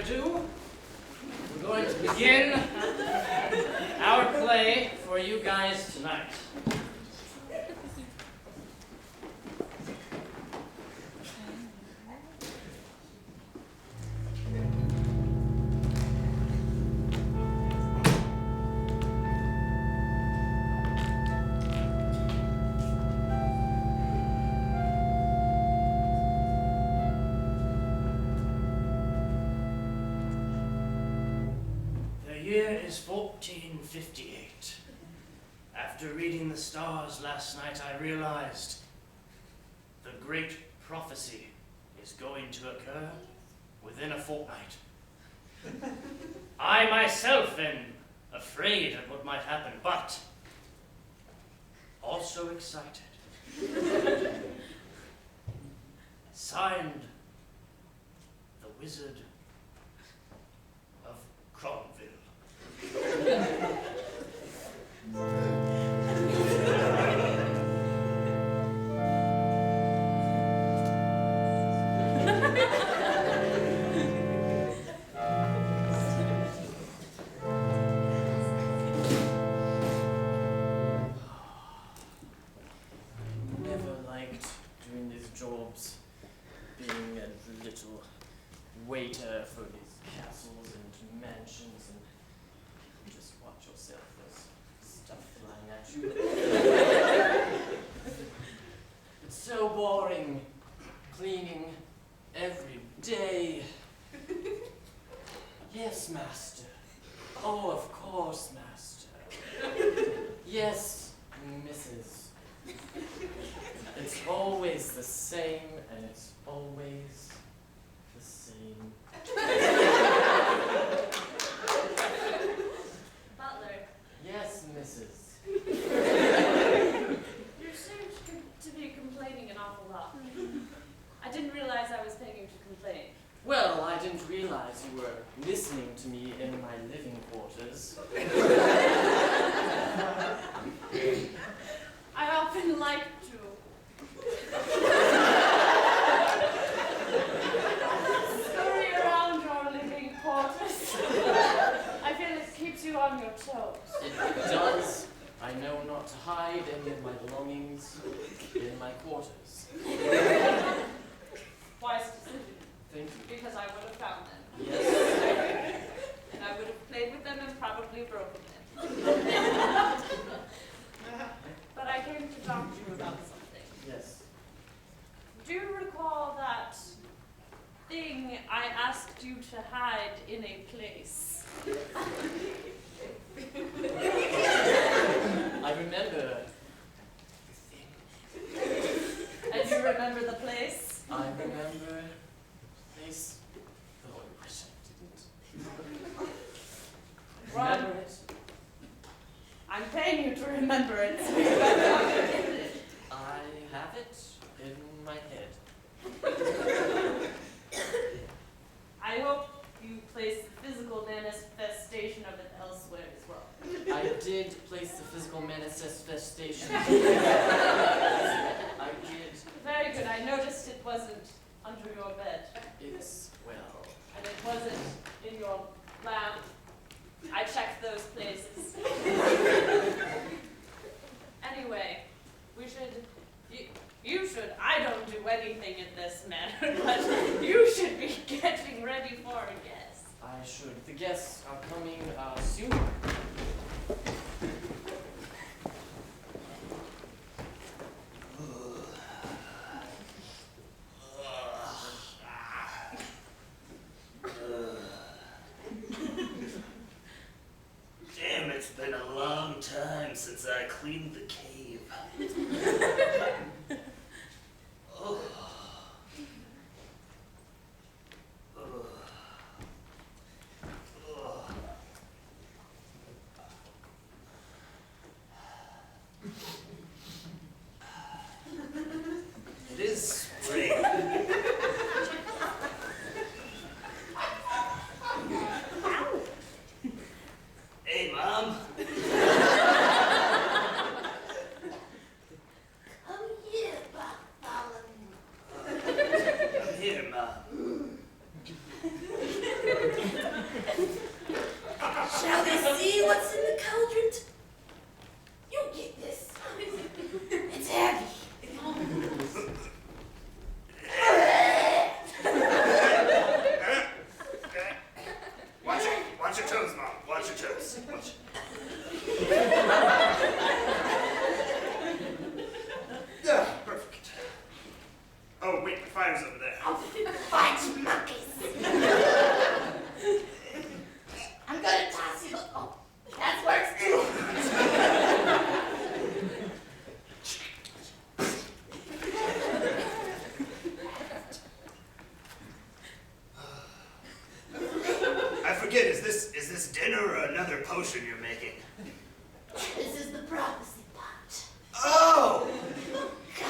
ado, we're going to begin our play for you guys tonight. The year is 1458. After reading the stars last night, I realized the great prophecy is going to occur within a fortnight. I myself am afraid of what might happen, but also excited. Signed, the Wizard of Cromville. Never liked doing these jobs, being a little waiter for these castles and mansions, and just watch yourself, there's stuff flying at you. It's so boring, cleaning every day. Yes, master. Oh, of course, master. Yes, Mrs. It's always the same, and it's always the same. Butler, Yes, Mrs. you seem to be complaining an awful lot. I didn't realize I was paying you to complain. Well, I didn't realize you were listening to me in my living quarters. I often like to. Scurry around your living quarters. I feel it keeps you on your toes. It does. I know not to hide any of my belongings in my quarters. Wise decision, Thank you. because I would have found them. Yes. And I would have played with them and probably broken them. But I came to talk to you about something. Yes. Do you recall that thing I asked you to hide in a place? I remember. And you remember the place? I remember this. Oh, I wish I didn't. Run. Remember it? I'm paying you to remember it. I have it in my head. I hope you place the physical manifestation of it elsewhere as well. I did place the physical manifestation. I did. Very good. I noticed it wasn't under your bed. It's, well, And it wasn't in your lamp. I checked those places. Anyway, we should. You should. I don't do anything in this manner, but you should be getting ready for a guest. I should. The guests are coming soon. Damn, it's been a long time since I cleaned the cave. Oh. Oh. Oh. It is spring. Hey, Mom. this dinner or another potion you're making? This is the prophecy pot. Oh! God,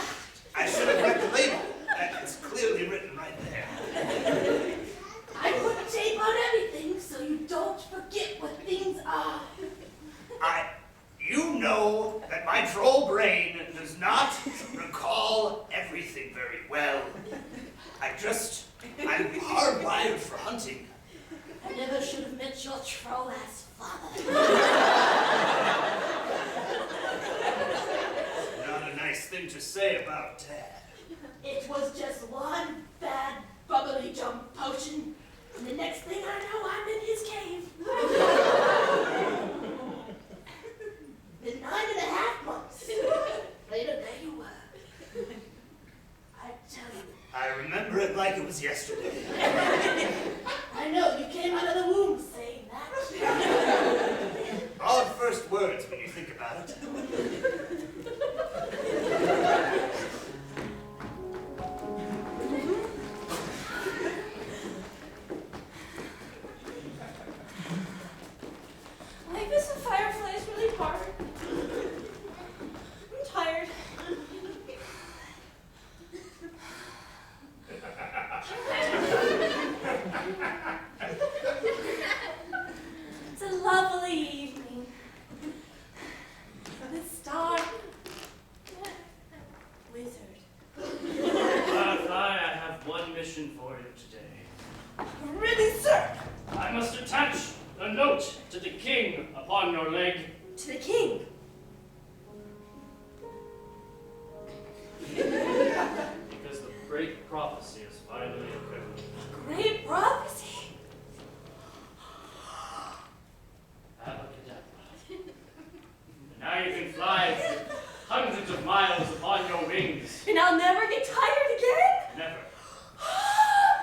I should have read the label. It's clearly written right there. I put tape on everything so you don't forget what things are. You know that my troll brain does not recall everything very well. I'm hardwired for hunting. I never should have met your troll-ass father. Not a nice thing to say about Dad. It was just one bad bubbly jump potion, and the next thing I know, I'm in his cave. In 9.5 months later, there you were. I tell you. I remember it like it was yesterday. I know, you came out of the womb saying that. Odd first words when you think about it. Life as a firefly is really hard. I'm tired. It's a lovely evening. The star wizard. Firefly, I have one mission for you today. Really, sir? I must attach a note to the king upon your leg. To the king. Because the great prophecy has finally occurred. Great prophecy. Abracadabra. And now you can fly hundreds of miles upon your wings. And I'll never get tired again? Never.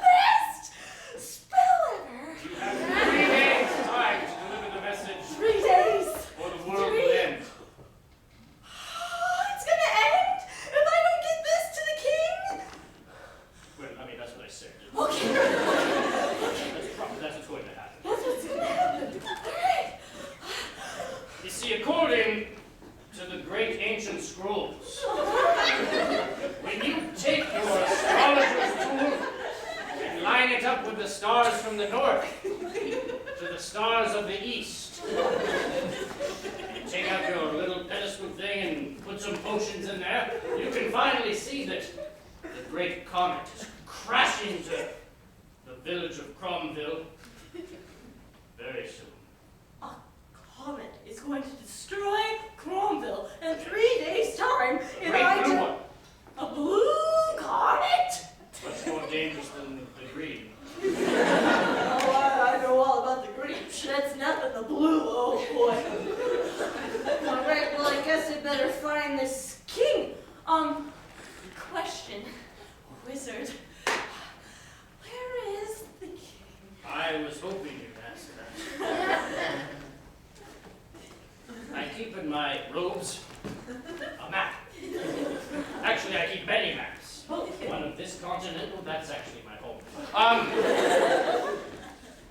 Best spell ever. You have 3 days time to deliver the message 3 days. or the world will end. It's gonna end if I don't get this to the king. Well, I mean, that's what I said. Okay. That's what's going to happen. That's what's gonna happen. All right. You see, according to the great ancient scrolls, when you take your astrologer's tool and line it up with the stars from the north to the stars of the east, and take out your little pedestal thing and put some potions in there, you can finally see that the great comet is crashing to the village of Cromville very soon. A comet is going to destroy Cromville in 3 days' time if Great I blue do. one. A blue comet? Much more dangerous than the green. Oh, I know all about the green. That's nothing. The blue. Oh boy. All right. Well, I guess I better find this king. Question, wizard. Where is the king? I was hoping you'd ask that. I keep in my robes a map. Actually, I keep many maps. One of this continent, well, that's actually my home.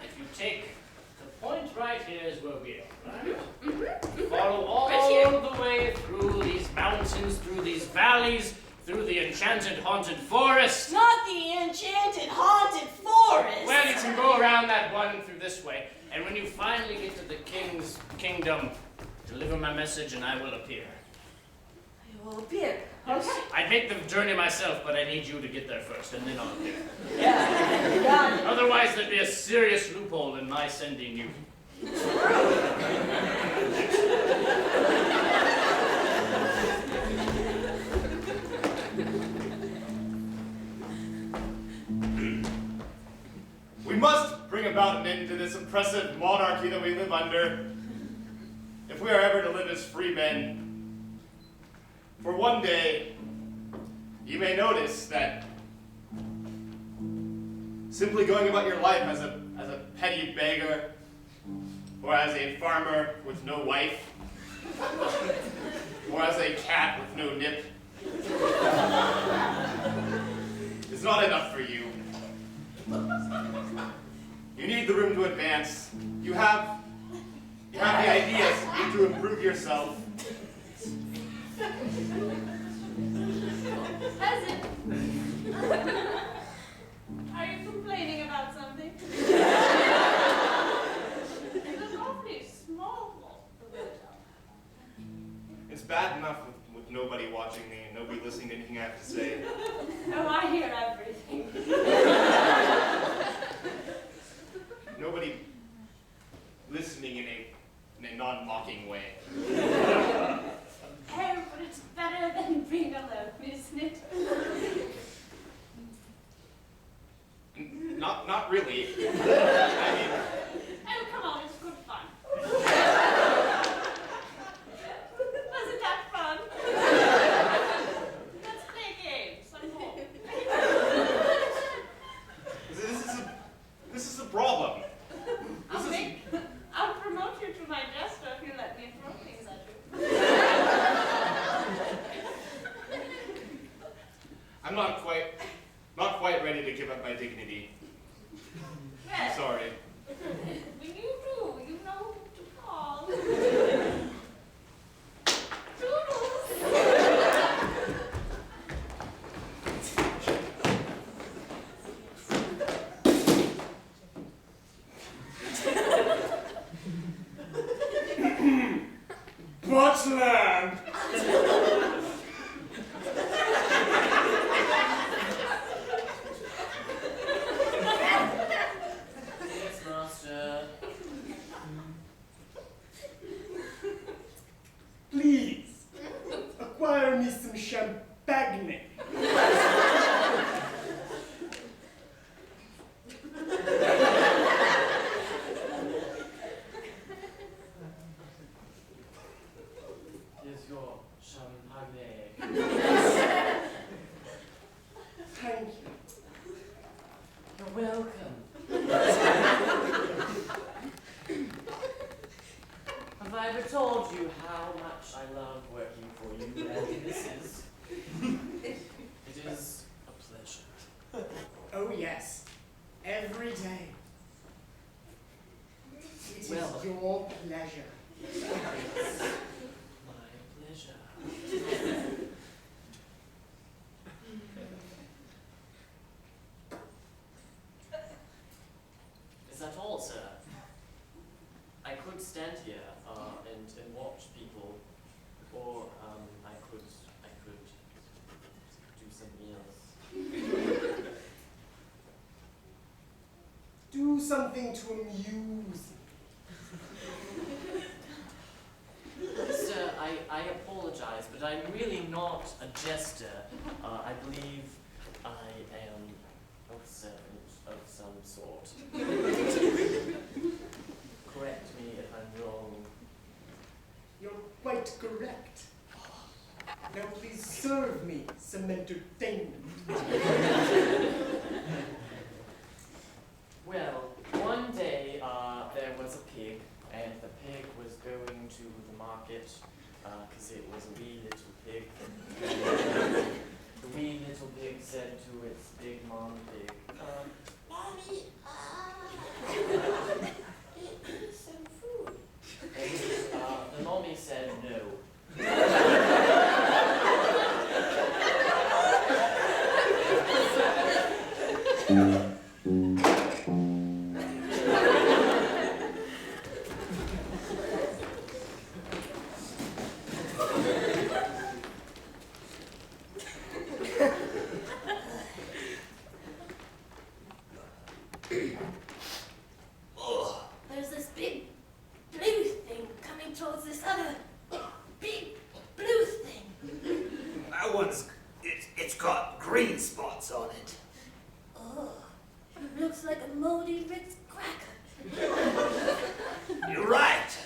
If you take the point right here is where we are, right? Follow all the way through these mountains, through these valleys, through the enchanted haunted forest. Not the enchanted haunted forest. Well, you can go around that one through this way, and when you finally get to the king's kingdom, deliver my message and I will appear. You will appear. Yes. Okay. I'd make the journey myself, but I need you to get there first, and then I'll appear. Yeah. Got it. Otherwise, there'd be a serious loophole in my sending you. We must bring about an end to this oppressive monarchy that we live under, if we are ever to live as free men. For one day, you may notice that simply going about your life as a petty beggar, or as a farmer with no wife, or as a cat with no nip, is not enough for you. You need the room to advance. You have ideas. You need to improve yourself. Peasant. Are you complaining about something? You look awfully small. It's bad enough with nobody watching me and nobody listening to anything I have to say. Oh, I hear everything. Nobody listening in a non-mocking way. Hey, but it's better than being alone, isn't it? Not really. I mean, Oh, come on, it's good fun. Wasn't that fun? Let's play a game, some more. this is a problem. I'll promote you to my jester if you let me throw things at you. I'm not quite ready to give up my dignity. I'm sorry. When you do, you know who to call. Toodles! Butler! Yes, master. Please, acquire me some champagne. Here's your champagne. Thank you. You're welcome. Have I ever told you how much I love working for you? And it is a pleasure. Oh yes, every day. It is Well. your pleasure. My pleasure. Is that all, sir? I could stand here and watch people, or I could do something else. Do something to amuse me. Sir, I apologize, but I'm really not a jester. I believe I am a servant of some sort. Correct me if I'm wrong. You're quite correct. Now please serve me some entertainment. Well, one day there was a pig, and the pig was going to the market because it was a wee little pig. The wee little pig said to its big mom pig, Mommy, some food. and the mommy said no. There's this big blue thing coming towards this other big blue thing. That one's, it's got green spots on it. Oh, it looks like a moldy Ritz cracker. You're right.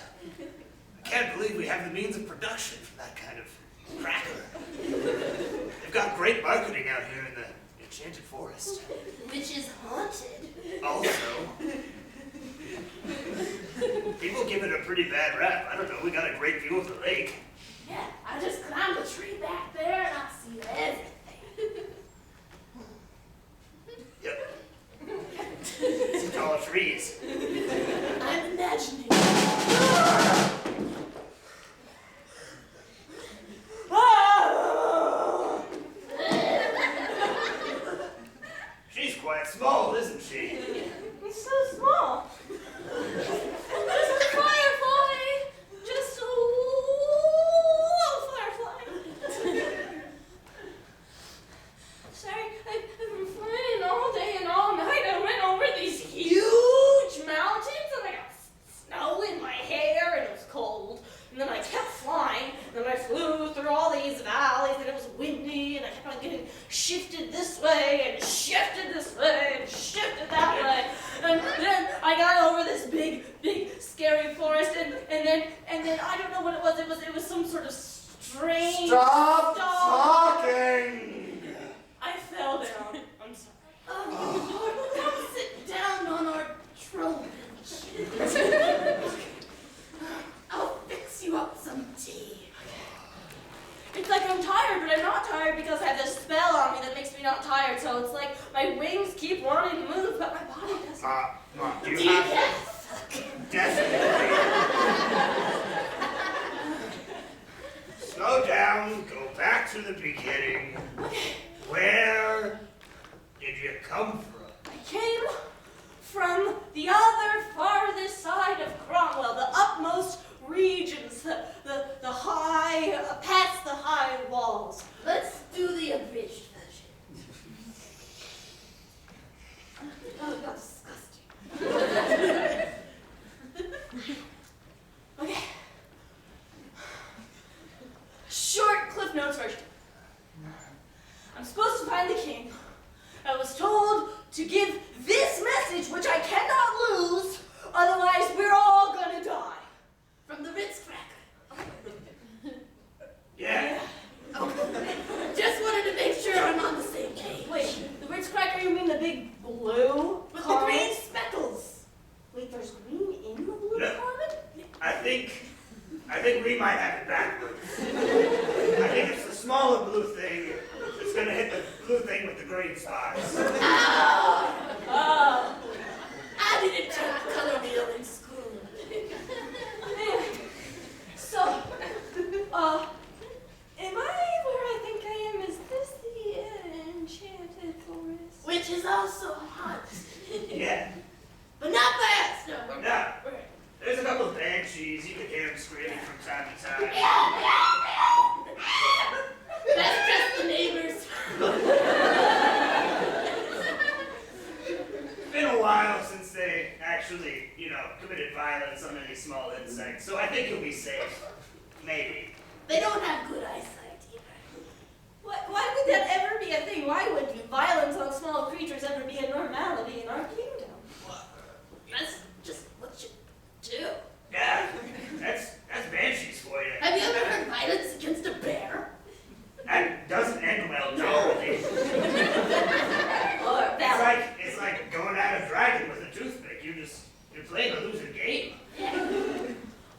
I can't believe we have the means of production for that kind of cracker. They've got great marketing out here in the Enchanted Forest. Which is haunted. Also, people give it a pretty bad rap. I don't know, we got a great view of the lake. Yeah, I just climbed a tree back there and I see everything. Yep. Some tall trees. I'm imagining. small, isn't she? It's so small. Just a firefly. Just a little firefly. Sorry, I've been flying all day and all night. I went over these huge mountains and I got snow in my hair and it was cold. And then I kept flying, and then I flew through all these valleys, and it was windy, and I kept on getting shifted this way, and shifted this way, and shifted that way. And then I got over this big, scary forest, and then I don't know what it was. It was some sort of strange. Stop storm. talking! I fell down. I'm sorry. Oh, come sit down on our troll bench. I'll fix you up some tea. It's like I'm tired, but I'm not tired because I have this spell on me that makes me not tired. So it's like my wings keep wanting to move, but my body doesn't. Do you have... Definitely. Slow down, go back to the beginning. Where did you come from? I came from the other farthest side of Cromwell, the upmost regions, the high, past the high walls. Let's do the abridged version. Oh, that's disgusting. Okay. Short Cliff Notes version. I'm supposed to find the king. I was told to give this message, which I cannot lose, otherwise we're all gonna die. From the Ritz cracker. Yeah. Just wanted to make sure I'm on the same page. Wait, the Ritz cracker, you mean the big blue? With the caramel? green speckles. Wait, there's green in the blue No. caramel? I think we might have it backwards. I think it's the smaller blue thing that's gonna hit the blue thing with the green spots. Oh. I didn't take color wheel in school. So, am I where I think I am? Is this the enchanted forest? Which is also hot. Yeah. But not by us. No, we're No. There's a couple of banshees. You can hear them screaming from time to time. That's just the neighbors. It's been a while since they actually, committed violence on any small insects, so I think you'll be safe. Maybe. They don't have good eyesight either. Why would that ever be a thing? Why would violence on small creatures ever be a normality in our kingdom? That's just what you do. Yeah, that's banshees for you. Have you ever heard violence against a bear? That doesn't end well generally. Or It's like going at a dragon with a toothpick. You're playing a losing game.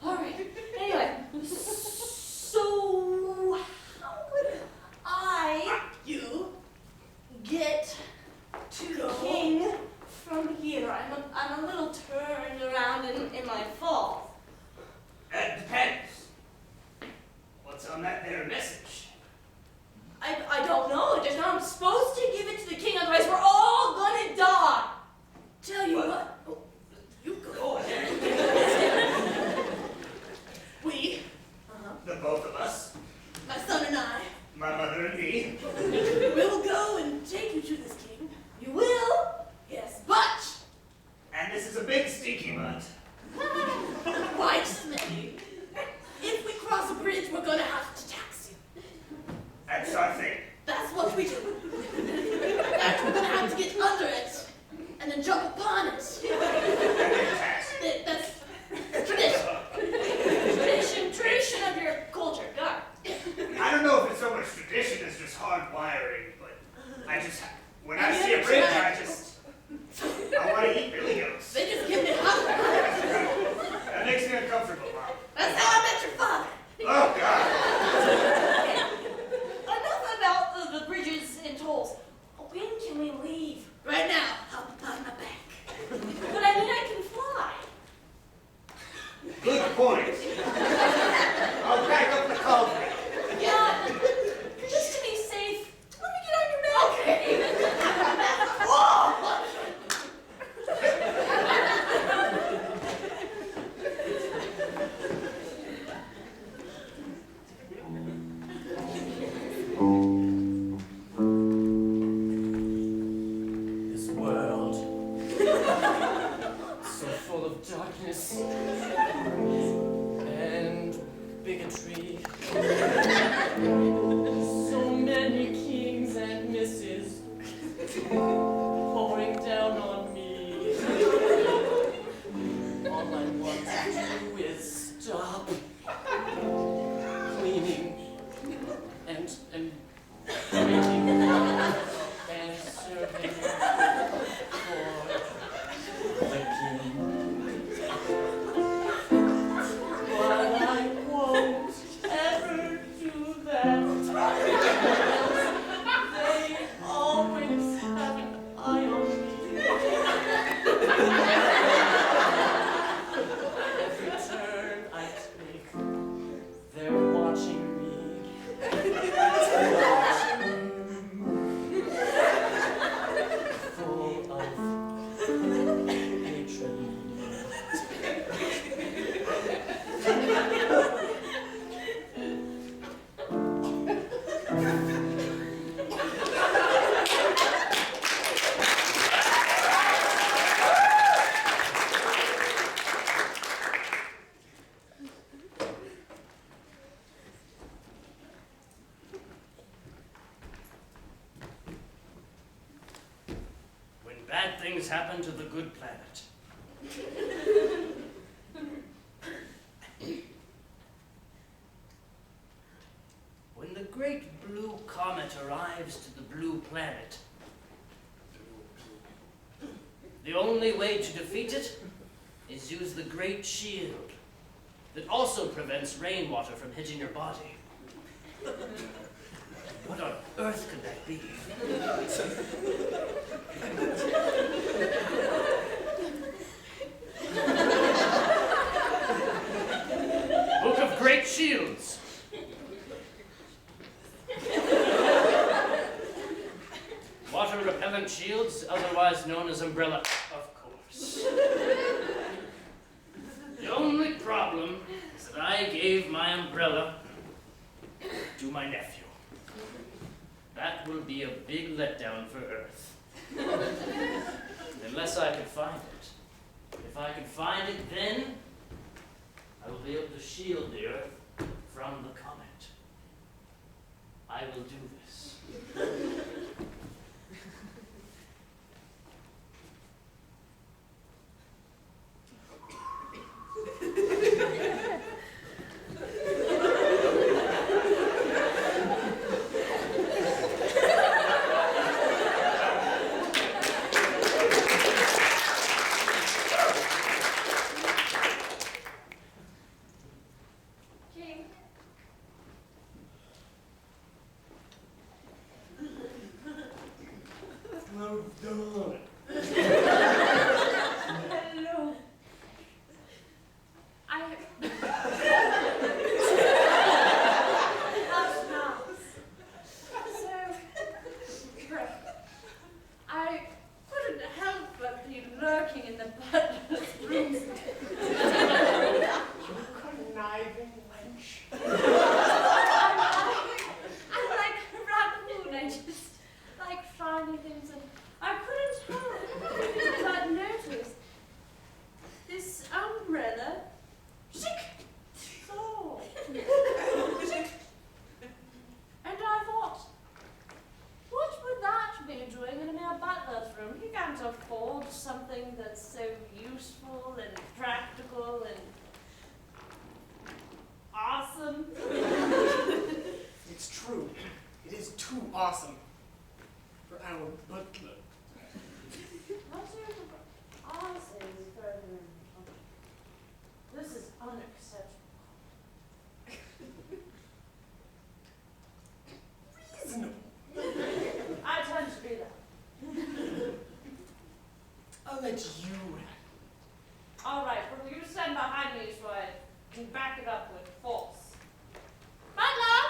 All right. Anyway, so how would you get to the king from here? I'm a little turned around in my fall. That depends. What's on that there message? I don't know. Just I'm supposed to give it to the king, otherwise we're all gonna die. Tell you What? what. Oh, you go. Go ahead. We, The both of us, my son and I, my mother and me. will go and take you to this king. You will? Yes, but And this is a big darkness and bigotry. So many kings and misses pouring down on me. All I want to do is stop cleaning and making and serving for the king. But I won't ever do that. They always have an eye on me. Every turn I take, they're watching me. Full of hatred. When bad things happen to the good planet. When the great blue comet arrives to the blue planet, the only way to defeat it is use the great shield that also prevents rainwater from hitting your body. What on earth could that be? Book of Great Shields. Water repellent shields, otherwise known as umbrella, of course. The only problem is that I gave my umbrella to my nephew. That will be a big letdown for Earth. Unless I can find it. If I can find it, then I will be able to shield the Earth from the comet. I will do this. King, Well done. hello. I couldn't help but be lurking in the butler's rooms. Conniving wench. I'm like a raccoon. I just like shiny things, and I couldn't help but notice this umbrella. Chic! So. And I thought, what would that be doing in a mere butler's room? He can't afford something that's so useful and practical and awesome. It's true. It is too awesome for our butler. What's your awesome is further? This is unacceptable. Reasonable. I tend to be that. I'll let you All right, well, you stand behind me so I can back it up with force. Butler!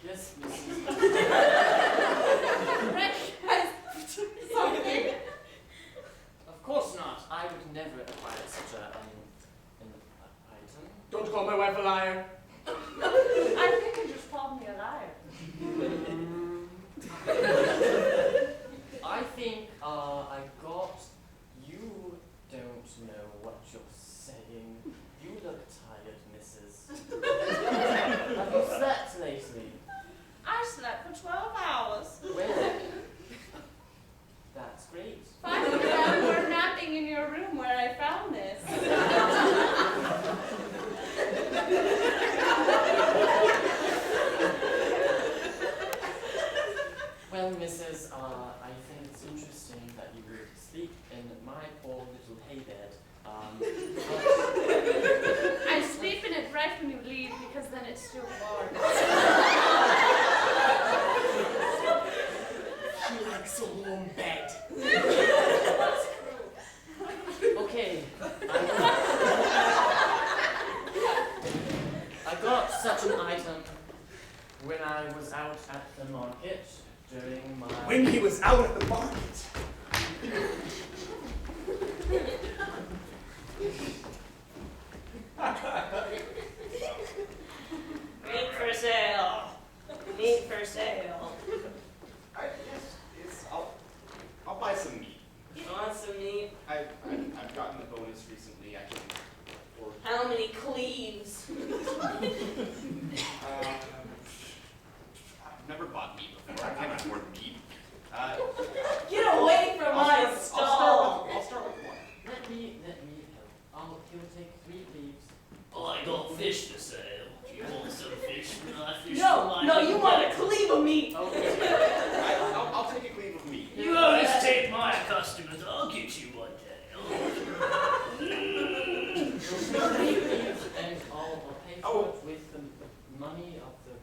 Yes, Mrs. Something? Of course not. I would never acquire such an item. Don't call my wife a liar. I think you just called me a liar. I think I got you morning. You look tired, Mrs. Have you slept lately? I slept for 12 hours. Well, that's great. 5 of them were napping in your room where I found this. Well, Mrs., I think it's interesting that you would sleep in my poor little hay bed. I sleep in it right when you leave because then it's still warm. She likes a warm bed. What's cruel? Okay. I got such an item when I was out at the market during my... When he was out at the market. Meat for sale. Meat for sale. I'll buy some meat. You want some meat? I've gotten a bonus recently, actually. How many cleaves? I've never bought meat before. I can't afford meat. Get away from my stall. I'll start with one. Let me help. He'll take 3 leaves. Oh, I got fish to sale. You want some fish? I fish No, you want a cleave of meat. I'll take a cleave of meat. You always take my customers. I'll get you one day. And I'll pay for it with the money of the...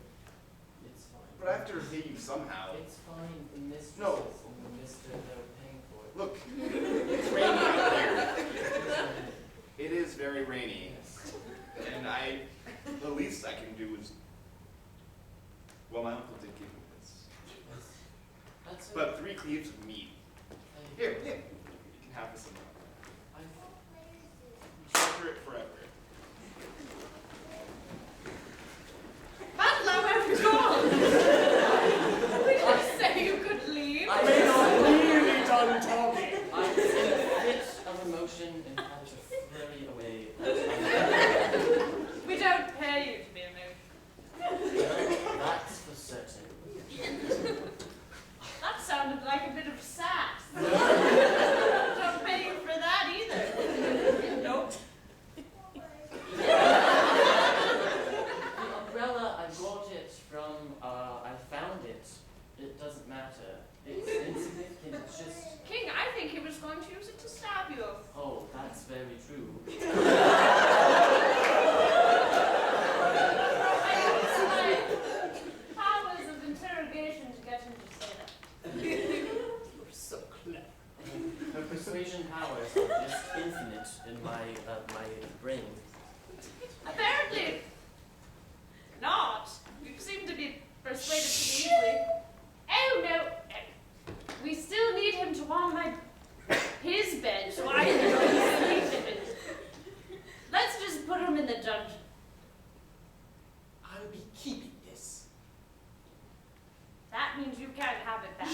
It's fine. But I have to repay you somehow. It's fine. The mistress No. and the mister, they're paying for it. Look, it's raining out here. It is very rainy. Yes. And the least I can do is... Well, my uncle did give me this. Yes. That's it. But 3 cleaves of meat. Here. You can have this amount. Treasure it forever. Hello, everyone. We just say you could leave. We're not really done talking. I was in a fit of emotion and had to flurry away. We don't pay you to be emotional. Well, that's for certain. That sounded like a bit of sass. Don't pay you for that either. Nope. The umbrella, I bought it from, I found it. It doesn't matter. It's insignificant, it's just... King, I think he was going to use it to stab you. Oh, that's very true. I used my powers of interrogation to get him to say that. You're so clever. Her persuasion powers are just infinite in my brain. Apparently not. You seem to be persuaded pretty easily. Oh no. We still need him to warm his bed, so I can sleep in it. Let's just put him in the dungeon. I'll be keeping this. That means you can't have it back.